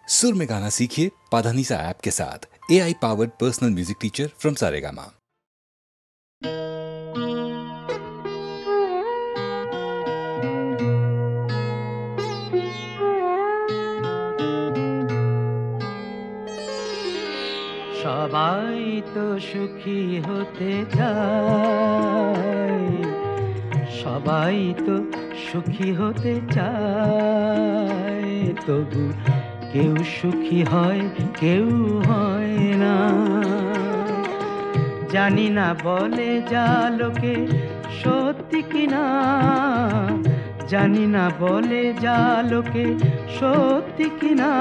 सुर में गाना सीखिए पाधानीसा ऐप के साथ। AI powered personal music teacher from Saregama. সবাই তো সুখী হতে চায়, সবাই তো সুখী হতে চায়, তবু কেউ সুখী হয় কেউ হয় না। জানি না বলে যা লোকে সত্যি কিনা, জানি না বলে যা লোকে সত্যি কিনা,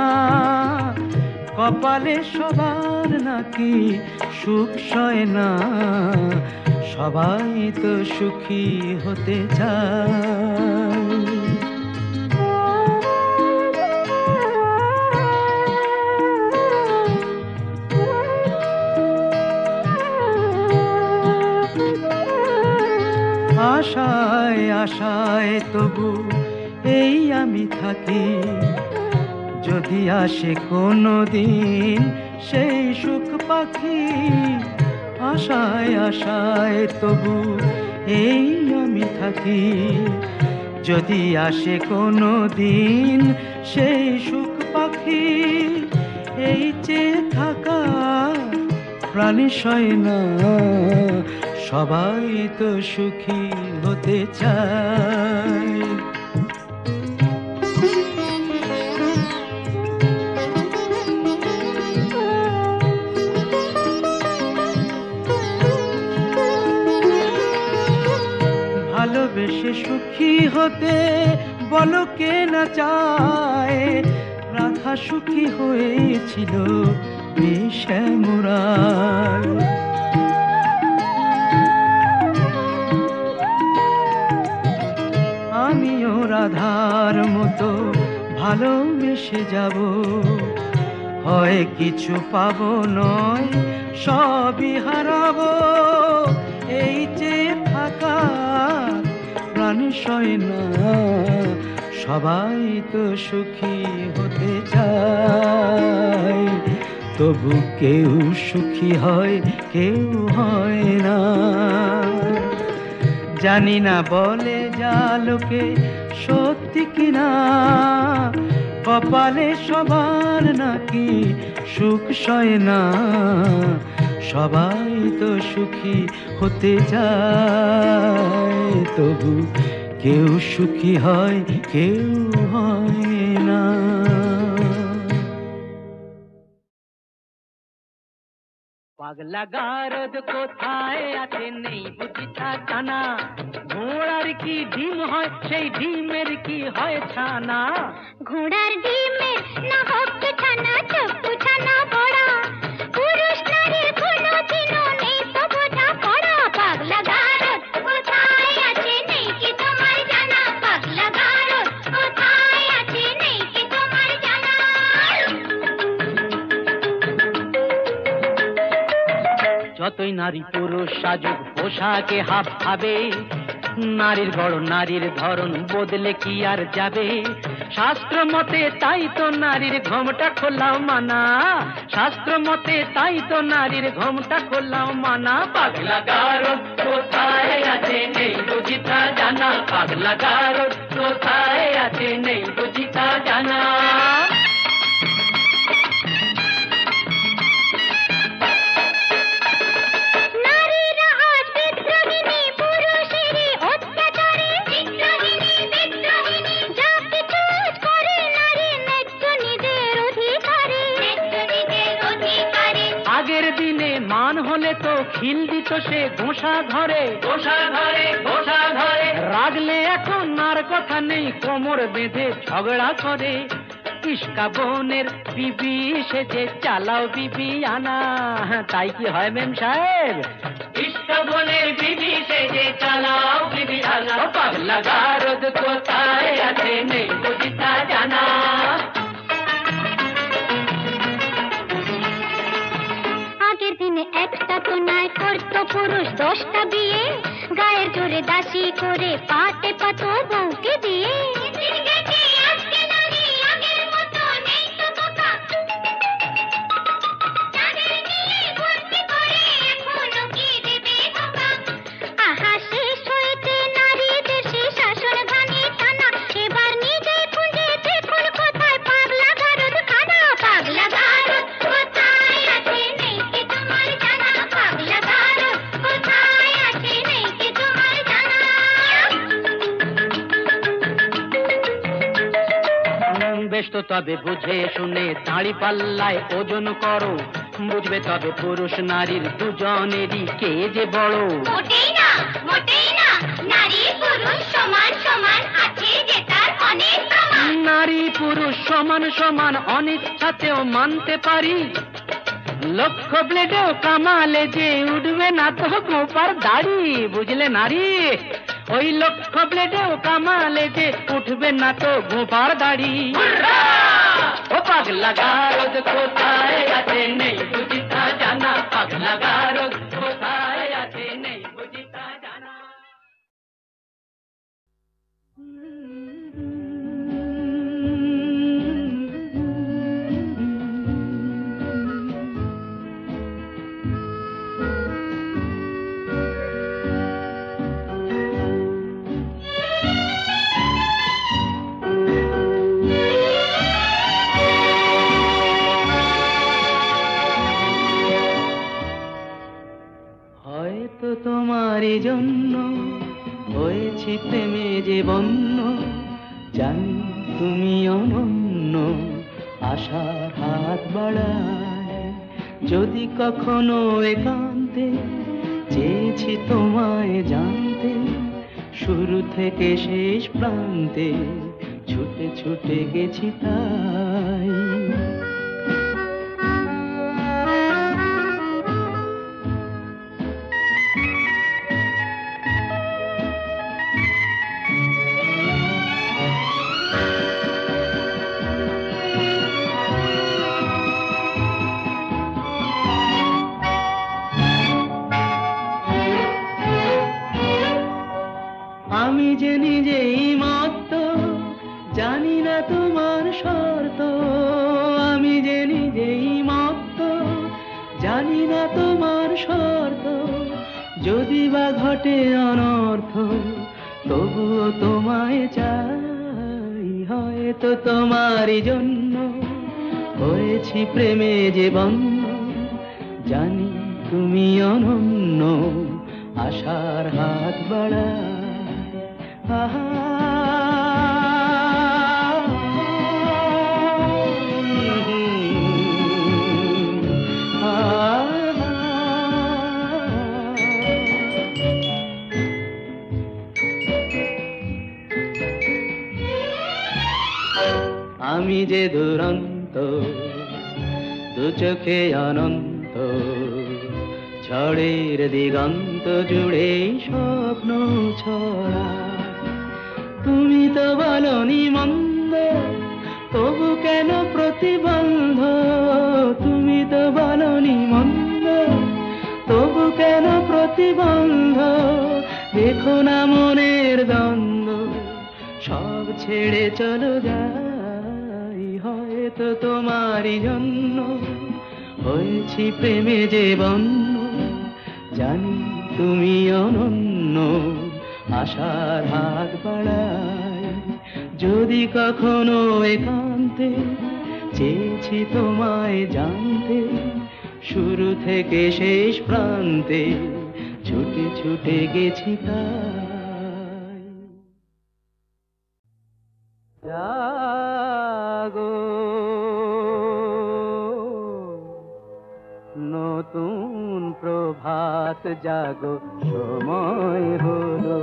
কপালে সবার নাকি সুখ সয় না। সবাই তো সুখী হতে চায়। আশায় আশায় তবু এই আমি থাকি, যদি আসে কোনো দিন সেই সুখ পাখি। আশায় আশায় তবু এই আমি থাকি, যদি আসে কোনো দিন সেই সুখ পাখি। এই চেয়ে থাকা প্রাণী সয় না, সবাই তো সুখী হতে চায়। ভালোবেসে সুখী হতে বলো কে না চায়, রাধা সুখী হয়েছিল শ্যামরায়। আমিও রাধার মতো ভালোবেসে যাব, হয় কিছু পাবো নয় সবই হারাবো। এই যে থাকা প্রাণী সয় না, সবাই তো সুখী হতে চায়, তবু কেউ সুখী হয় কেউ হয় না। জানি না বলে যা লোকে সত্যি কিনা, কপালে সবার নাকি সুখ সয় না। সবাই তো সুখী হতে চায়, তবু কেউ সুখী হয় কেউ হয় না। পাগলা গারদ কোথায় আছে নেই বুঝিতা জানা, ঘোড়ার কি ডিম হয় সেই ডিমের কি হয় ছানা। ঘোড়ার ডিমের না হোক ছানা, ছোট্ট ছানা বড়া, পুরুষ নারীর কোনো দিনও নেই তো বোঝা পড়া। পাগলা গারদ কোথায় আছে নেই কি তোমার জানা, পাগলা গারদ কোথায় আছে নেই কি তোমার জানা। যতই নারী পুরুষ সাজুক পোশাকে হাব ভাবে, নারীর গড় নারীর ধরন বদলে কি আর যাবে। শাস্ত্র মতে তাই তো নারীর ঘোমটা খোলাও মানা, শাস্ত্র মতে তাই তো নারীর ঘোমটা খোলাও মানা। পাগলা গারদ কোথায় আছে নেই বুঝিতা জানা, পাগলা গারদ কোথায় আছে নেই বুঝিতা জানা। তো খিল দিত সে ঘোষা ধরে, ঘোষা ধরে, ঘোষা ধরে। রাগলে এখন আর কথা নেই, কোমর বেঁধে ঝগড়া করে। ইস্কা বোনের বিবি সেজে চালাও বিবি আনা, তাই কি হয় মেম সাহেব? ইস্কা বোনের বিবি সেজে চালাও বিবি আনা। পাগলা গারদ কোথায় আছে নেই বুঝিতা জানা। আগের দিনে একটা তো নয় করতো পুরুষ 10টা বিয়ে, গায়ের জোরে দাসী করে পাটে পাতো বউকে দিয়ে। তবে বুঝে শুনে দাঁড়ি পাল্লায় ওজন করো, বুঝবে তবে পুরুষ নারীর দুজনেরই কে যে বড়। মোটেই না, মোটেই না, নারী পুরুষ সমান সমান, আছে যে তার অনেক প্রমাণ। নারী পুরুষ সমান সমান অনিচ্ছাতেও মানতে পারি, লক্ষ ব্লেডেও কামালে যে উঠবে না তো গোপার দাড়ি, বুঝলে নারী? ওই লক্ষ ব্লেডেও কামালে যে উঠবে না তো গোপার দাড়ি। ও পাগলা গারদ কোথায় আছে নেই বুঝি তা জানা, পাগলা গারদ কোথায় আছে নেই বুঝি তা জানা। হয়তো তোমারই জন্য হয়েছি প্রেমে যে বন্য, জানি তুমি অনন্য, আশার হাত বাড়ায় যদি কখনো একান্তে চেয়েছি তোমায় জানতে, শুরু থেকে শেষ প্রান্তে ছুটে ছুটে গেছি তাই। আমি যে নিজেই মত্ত, জানি না তোমার শর্ত, আমি যে নিজেই মত্ত, জানি না তোমার শর্ত, যদি বা ঘটে অনর্থ তবুও তোমায় চাই। হয়তো তোমারই জন্য হয়েছি প্রেমে যে বন্য, জানি তুমি অনন্য, আশার হাত বাড়ায়। আমি যে দুরন্ত, দু চোখে অনন্ত, ঝড়ের দিগন্ত জুড়ে স্বপ্ন ছড়া। তুমি তো বলনি মন্দ, তবু কেন প্রতিবন্ধ, তুমি তো বলনি মন্দ, তবু কেন প্রতিবন্ধ, দেখো না মনের দ্বন্দ্ব, সব ছেড়ে চলো যাই। হয়তো তোমারই জন্য হয়েছি প্রেমে যে বন্য, জানি তুমি অনন্য, আশার হাত বাড়ায় যদি কখনো একান্তে চেয়েছি তোমায় জানতে, শুরু থেকে শেষ প্রান্তে ছুটে ছুটে গেছি তাই। জাগো নতুন প্রভাত জাগো, সময় হলো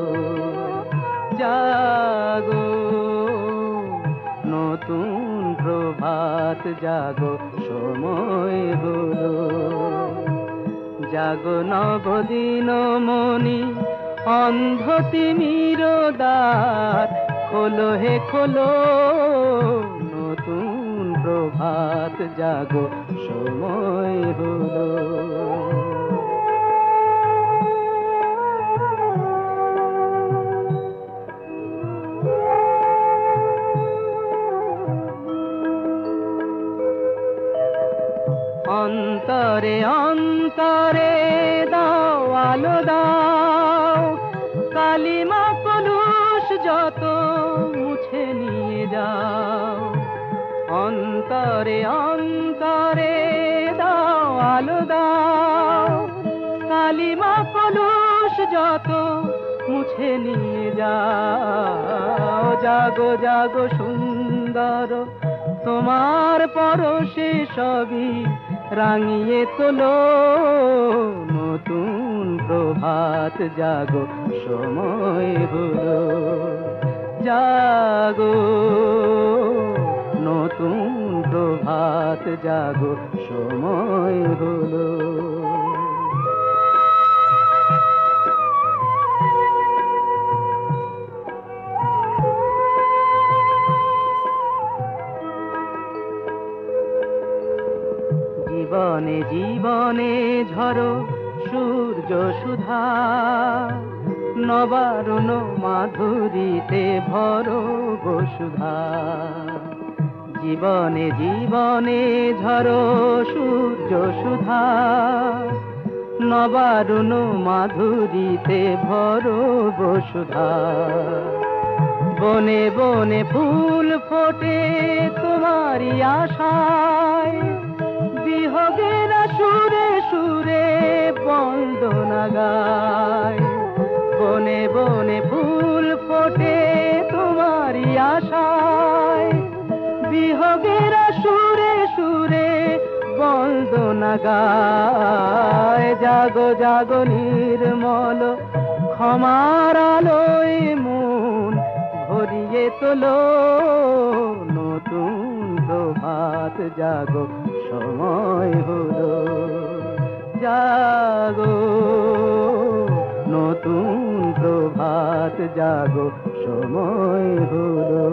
জাগো, নতুন প্রভাত জাগো, সময় হলো জাগো। নবদিন মনি অন্ধ তিমির দ্বার খোলো হে খোলো, নতুন প্রভাত জাগো, সময় হলো। অন্তরে অন্তরে দাও আলো দাও, কালিমা কলুষ যত মুছে নিয়ে যাও। অন্তরে অন্তরে দাও আলো দাও, কালিমা কলুষ যত মুছে নিয়ে যাও। জাগো জাগো সুন্দর তোমার পরশে সবই রাঙিয়ে তোলো, নতুন প্রভাত জাগো সময় হলো, জাগো নতুন প্রভাত জাগো সময় হলো। জীবনে জীবনে ঝরো সূর্য সুধা, নবারুণ মাধুরীতে ভরো বসুধা। জীবনে জীবনে ঝরো সূর্য সুধা, নবারুণ মাধুরীতে ভরো বসুধা। বনে বনে ফুল ফোটে তোমারই আশায়, বিহগের সুরে সুরে বন্দনা গায়। বনে বনে ফুল ফোটে তোমারই আশায়, বিহগের সুরে সুরে বন্দনা গায়। জাগো জাগো নির্মল ক্ষমার আলোয় মন ভরিয়ে তোলো, নতুন প্রভাত জাগো সময় হলো, জাগো নতুন প্রভাত জাগো সময় হলো।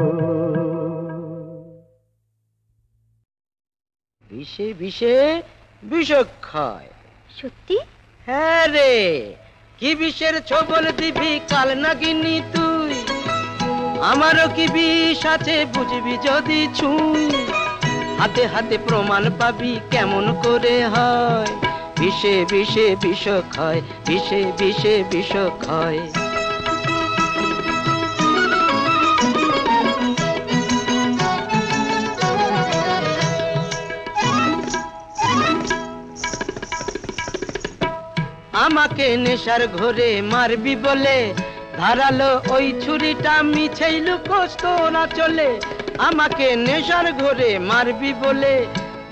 বিষে বিষে বিষক্ষয়। সত্যি? হ্যাঁ রে, কি বিষের ছবল দিবি কাল নাগিনি তুই, আমারও কি বিষ আছে বুঝবি যদি ছুঁই। হাতে হাতে প্রমাণ পাবি কেমন করে হয়, বিষে বিষে বিষক্ষয়, বিষে বিষে বিষক্ষয়। আমাকে নেশার ঘরে মারবি বলে ধারালো ওই ছুরিটা মিছেই লুকোস তোরা চলে। আমাকে নেশার ঘরে মারবি বলে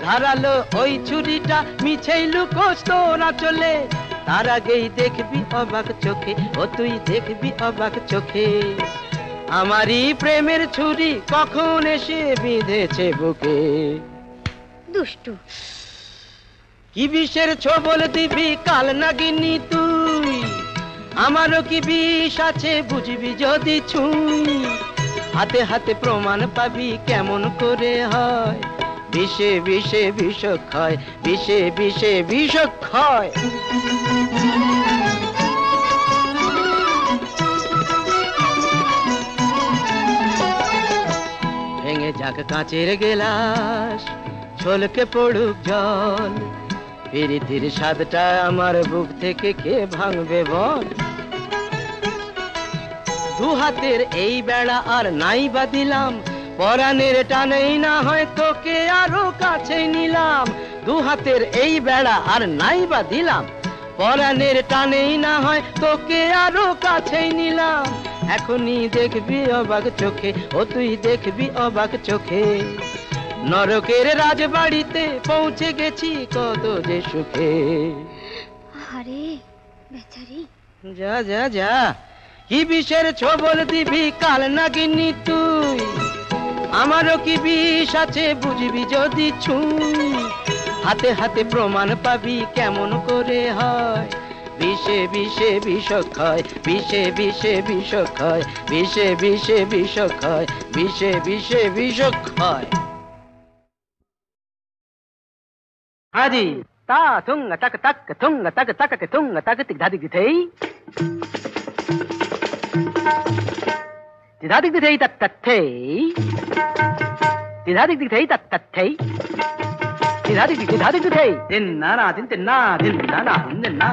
ধারালো ওই ছুরিটা মিছেই লুকোস তোরা চলে। তার আগেই দেখবি অবাক চোখে, ও তুই দেখবি অবাক চোখে, আমারই প্রেমের ছুরি কখন এসে বিঁধেছে বুকে। দুষ্টু। কি বিষের ছবল দিবি কাল নাগিনি তুই, আমারও কি বিষ আছে বুঝবি যদি ছুঁই। হাতে হাতে প্রমাণ পাবি কেমন করে হয়, বিষে বিষে বিষক্ষয়, বিষে বিষে বিষক্ষয়। ভেঙে যাক কাঁচের গেলাস, ছলকে পড়ুক জল, প্রীতির স্বাদটা আমার বুক থেকে কে ভাঙবে বল। দু হাতের এই বেড়া আর নাই বা দিলাম, পরাণের টানেই না হয় তোকে আরো কাছে নিলাম। দু হাতের এই বেড়া আর নাই বা দিলাম, পরাণের টানেই না হয় তোকে আরো কাছে নিলাম। এখনই দেখবি অবাক চোখে, ও তুই দেখবি অবাক চোখে, নরকের রাজবাড়িতে পৌঁছে গেছি কত যে সুখে। আরে বেচারি। যা যা যা, কি বিষের ছবল দিবি কাল নাগিনি তুই, আমারও কি বিষ আছে বুঝবি যদি ছুঁই। হাতে হাতে প্রমাণ পাবি কেমন করে হয়, বিষে বিষে বিষক্ষয়, বিষে বিষে বিষক্ষয়, বিষে বিষে বিষক্ষয়, বিষে বিষে বিষক্ষয়। হাজি তা থুঙ্গা তাক তাক থুঙ্গা তাক তাক থুঙ্গা তাক তিক ধাদিক দিতেই, ধাদিক দিতেই তাত তাথেই, ধাদিক দিতেই তাত তাথেই, ধাদিক দিতেই দিন না না দিন দিন না দিন না না দিন না।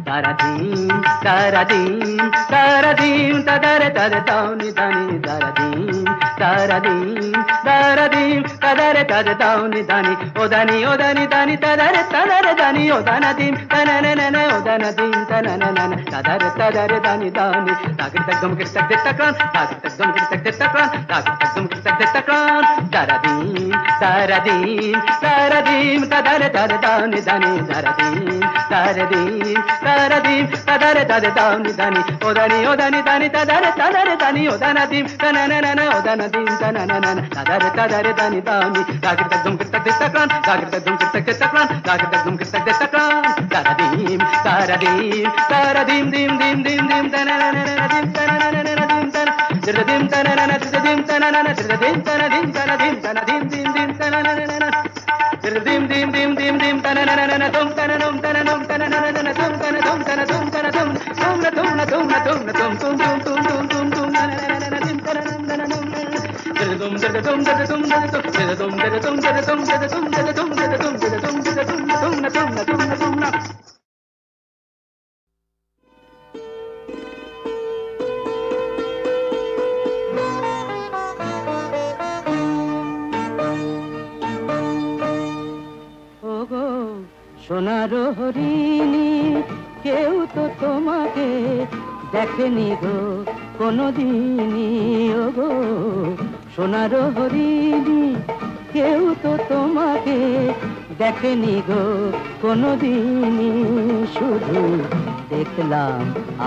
তারাদিন তারাদিন তারাদিন তাদারে তারে তাওনি দানি তারাদিন তারাদিন দারাদিম তাদারে তাদে দাউনি দানি ওদানি ওদানি দানি তাদারে তাদারে দানি ওদানাদিম তানানানা ওদানাদিম তানানানা তাদারে তাদারে দানি দাউনি তাগির তাগদম গির তাগ দে তাকান তাগির তাগদম গির তাগ দে তাকান তাগির তাগদম গির তাগ দে তাকান দারাদিম দারাদিম দারাদিম তাদারে তাদে দাউনি দানি দারাদিম দারাদিম দারাদিম তাদারে তাদে দাউনি দানি ওদানি ওদানি দানি তাদারে তাদারে দানি ওদানাদিম তানানানা ওদানাদিম তানানানা তাদারে তাদারে দানি দাউনি তাগির তাগদম গির তাগ দে তাকান তাগির তাগদম গির তাগ দে তাকান তাগির তাগদম গির তাগ দে তাকান দারাদিম দারাদিম দারাদিম দিম দিম দিম দিম তানানানা দিম তানানানা দিম তানা দিম তানানানা দিম তানানানা দিম তানা দিম তানা দিম তানা দিম দিম দিম তানানানা dim dim dim dim dim tananana tum tananum tananum tananana tum tanadum tanadum tanadum tum na tum na tum na tum na tum tum tum tum tum tum tum tananana dim tananum tananum dum dum dum dum dum dum dum dum tum na tum na tum na tum na সোনার হরিণী কেউ তো তোমাকে দেখেনি গো কোনদিনই ও গো সোনার হরিণী কেউ তো তোমাকে দেখেনি গো কোনদিনই শুধু দেখলাম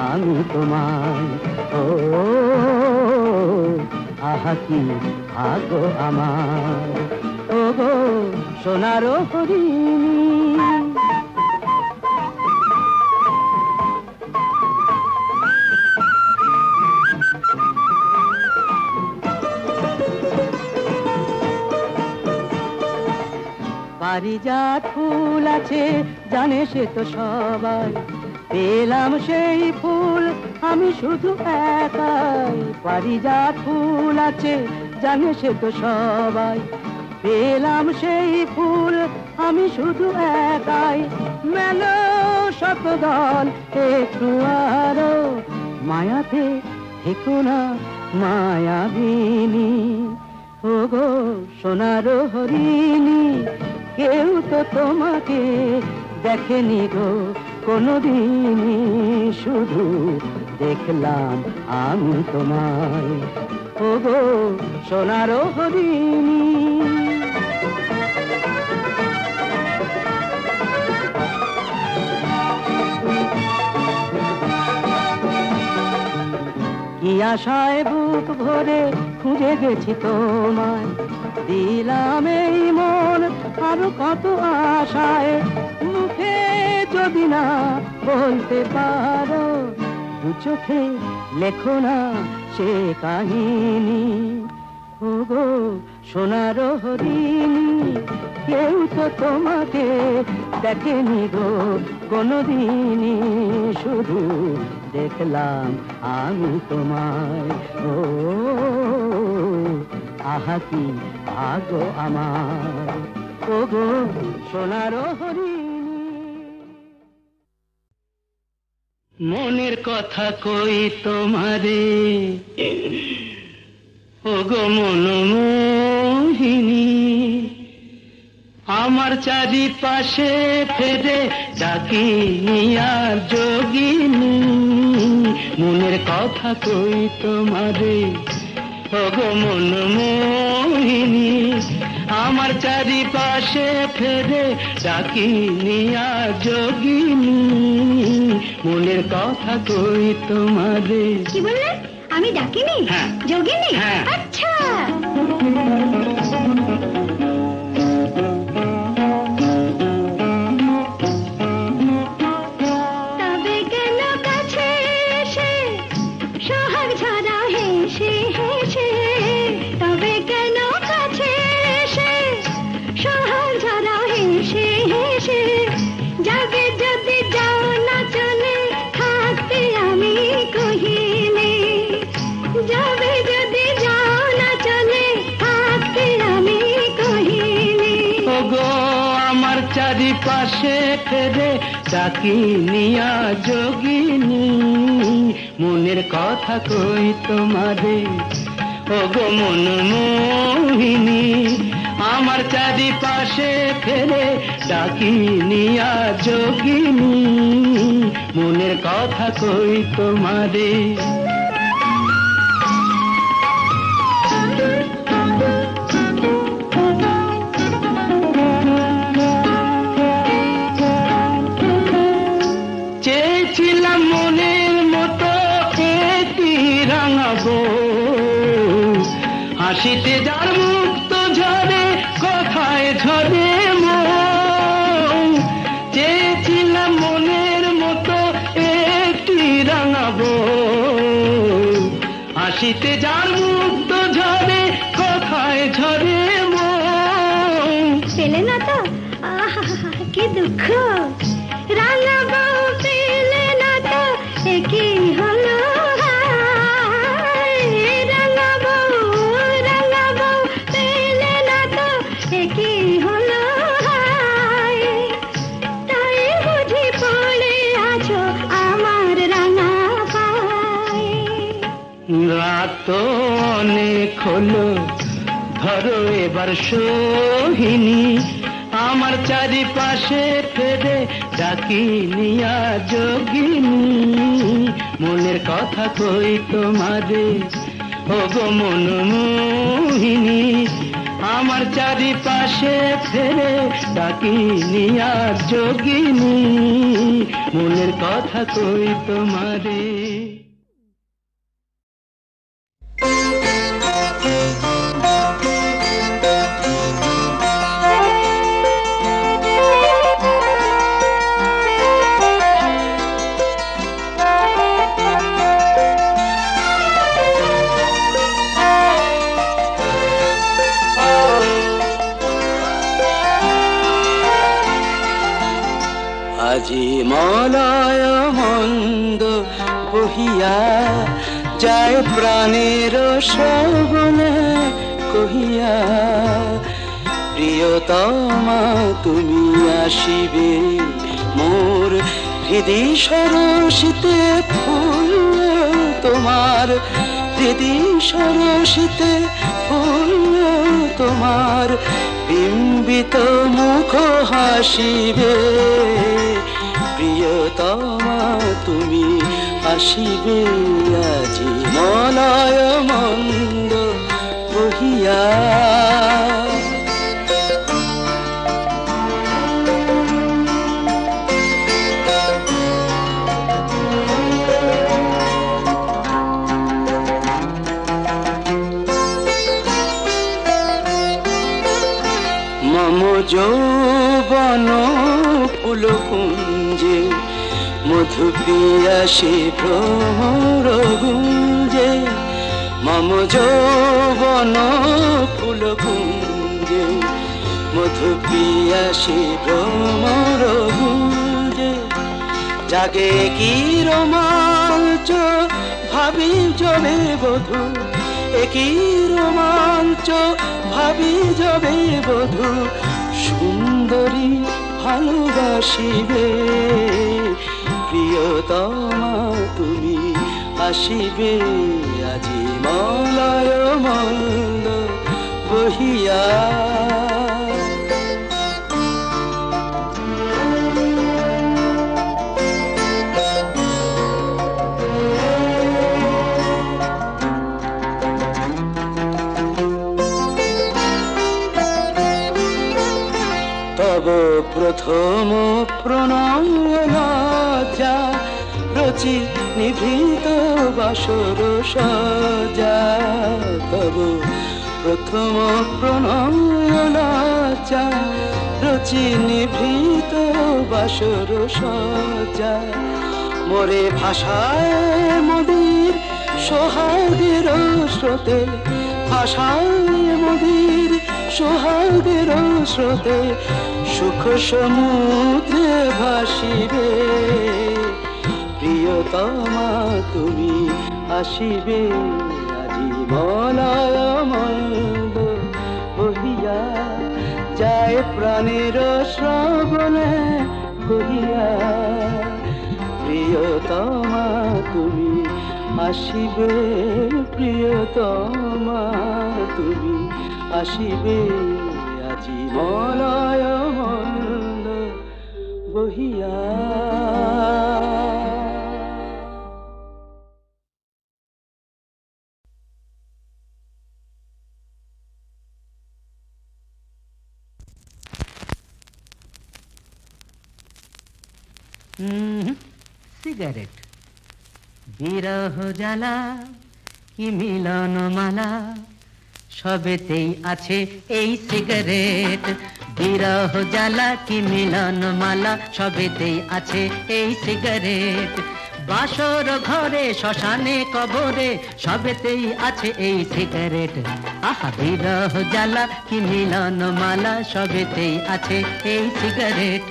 আমি তোমায় ও আহা কি ভাগ্য আমার ও গো সোনার হরিণী পারিজাত ফুল আছে জানে সে তো সবাই পেলাম সেই ফুল আমি শুধু একাই পারিজাত ফুল আছে জানে সে তো সবাই পেলাম সেই ফুল আমি শুধু একাই মেলো শতদল একটু আরো মায়াতে থেকো না মায়াবিনী ও গো সোনার হরিণী কেউ তো তোমাকে দেখেনি গো কোনদিনই শুধু দেখলাম আমি তোমায় ও গো সোনার হরিণী কি আশায় বুক ভরে খুঁজে গেছি তোমায় দিলাম এই মন আরো কত আশায় মুখে যদি না বলতে পারো দু চোখে লেখো না সে কাহিনী ও গো সোনার হরিণী কেউ তো তোমাকে দেখেনি গো কোনদিনই শুধু দেখলাম আমি তোমায় ও আহা কি ভাগ্য আমার ও গো সোনার হরিণী মনের কথা কই তোমারে ও গো মনমোহিনী আমার চারিপাশে ফেরে ডাকি আর যোগিনী মনের কথা কই তোমারে ও গো মনমোহিনী আমার চারিপাশে ফেরে ডাকি আর যোগিনী মনের কথা কই তোমারে কি বললেন আমি ডাকিনি হ্যাঁ যোগিনী হ্যাঁ আচ্ছা চারিপাশে ফেরে ডাকি নিয়া যোগিনী মনের কথা কই তোমারে ও গো মন মোহিনী আমার চারিপাশে ফেরে ডাকিনি আর যোগিনী মনের কথা কই তোমারে চেয়েছিলাম মনের মতো পেটি রাঙাবো হাসিতে যার মুক্ত ঝরে কথায় ঝরে মন চেয়েছিলাম মনের মতো একটি রাঙাবো হাসিতে যার মুক্ত ঝরে কথায় ঝরে মন পেলে না তো কি দুঃখ রাঙাবো পেলে না তো কি হলো কি হলো তাই বুঝি পড়ে আছো আমার রাঙা পায়ে রাত তো অনেক হলো ধরো এবার সোহিনী আমার চারিপাশে ফেরে ডাকিনি আর যোগিনী মনের কথা কই তোমারে ও গো মন মোহিনী আমার চারিপাশে ফেরে ডাকিনি আর যোগিনী মনের কথা কই তোমারে আজি মলয় মন্দ বহিয়া যায় প্রাণের সগুনে কহিয়া প্রিয়তমা তুমি আসিবে মোর হৃদি সরসিতে ফুল তোমার হৃদি সরসিতে ফুল তোমার বিম্বিত মুখ হাসিবে প্রিয়তমা তুমি আসিবে আজি মলয় মন্দ বহিয়া মম যৌবন ফুল কুঞ্জে মধু পিয়াসে ভ্রমর গুঞ্জে মম যৌবন ফুল কুঞ্জে মধু পিয়াসে ভ্রমর গুঞ্জে জাগে কি রোমাঞ্চ ভাবি জবে বধূ একই রোমাঞ্চ ভাবি যাবে বধূ সুন্দরী ভালোবাসিবে প্রিয়তমা তুমি আসিবে আজি মলয় মন্দ বহিয়া প্রথম প্রণয় লজ্জা রচি নিভৃত বাসর সজ্জা তব প্রথম প্রণয় লজ্জা রচি নিভৃত বাসর সজ্জা মোরে ভাষায় মদির সোহাগের স্রোতে ভাষায় মদির সোহাগের স্রোতে সুখ সমুদ্রে ভাসিবে প্রিয়তমা তুমি আসিবে আজি মলয় মন্দ বহিয়া যায় প্রাণের শ্রবণে কহিয়া প্রিয়তমা তুমি আসিবে প্রিয়তমা তুমি আসিবে আজি মলয় মন্দ বহিয়া সিগারেট বিরহ জ্বালা কি মিলন মালা সবেতেই আছে এই সিগারেট বিরহ জ্বালা কি মিলন মালা সবেতেই আছে এই সিগারেট বাসর ঘরে শ্মশানে কবরে সবেতেই আছে এই সিগারেট আহা বিরহ জ্বালা কি মিলন মালা সবেতেই আছে এই সিগারেট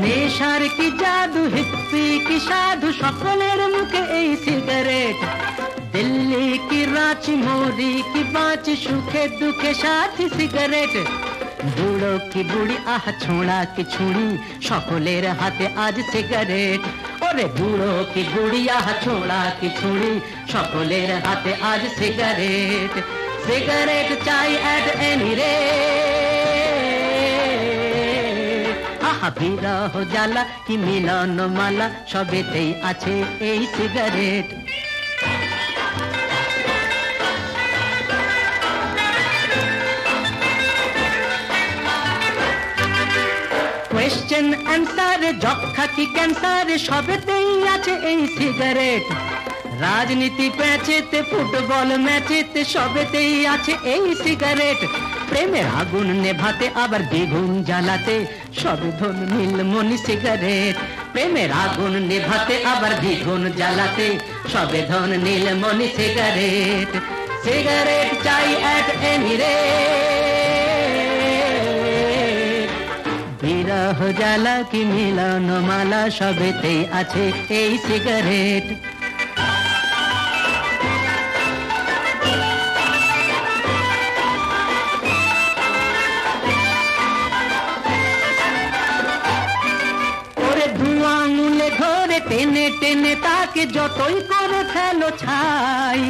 নেশার কি জাদু হিপ্পি কি সাধু সকলের মুখে এই সিগারেট দিল্লি কি রাঁচি মোদি কি বাঁচি সুখে দুঃখে সাথী সিগারেট বুড়ো কি বুড়ি আহ ছোঁড়া কি ছুঁড়ি সকলের হাতে আজ সিগারেট ওরে বুড়ো কি বুড়ি আহ ছোঁড়া কি ছুঁড়ি সকলের হাতে আজ সিগারেট সিগারেট চাই এট এনি রেট আহা বিরহ জ্বালা কি মিলন মালা সবেতেই আছে এই সিগারেট কোয়েশ্চেন অ্যান্সার যক্ষা কি ক্যান্সার সবেতেই আছে এই সিগারেট রাজনীতি প্যাচেতে ফুটবল ম্যাচেতে সবেতেই আছে এই সিগারেট প্রেমের আগুন নেভাতে আবার দ্বিগুণ জ্বালাতে সবে ধন নীলমণি সিগারেট প্রেমের আগুন নেভাতে আবার দ্বিগুণ জ্বালাতে সবে ধন নীলমণি সিগারেট সিগারেট চাই এট এনি রেট বিরহ জ্বালা কি মিলন মালা সবেতেই আছে এই সিগারেট টেনে টেনে তাকে যতই করে ফেলো ছাই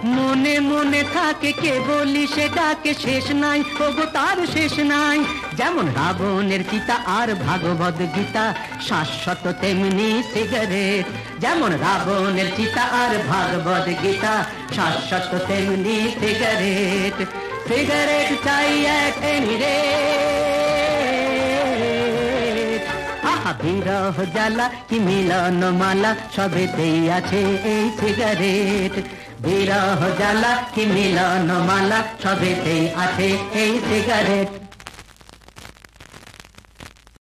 মনে মনে থাকে কে বলি সে ডাকে শেষ নাই ওগো তার শেষ নাই যেমন রাবণের চিতা আর ভাগবত গীতা শাশ্বত তেমনি সিগারেট যেমন রাবণের চিতা আর ভাগবত গীতা শাশ্বত তেমনি সিগারেট সিগারেট চাই এট এনি রেট আহা বিরহ জ্বালা কি মিলন মালা সবেতেই আছে এই সিগারেট বিরহ জ্বালা কি মিলন মালা সবেতেই আছে এই সিগারেট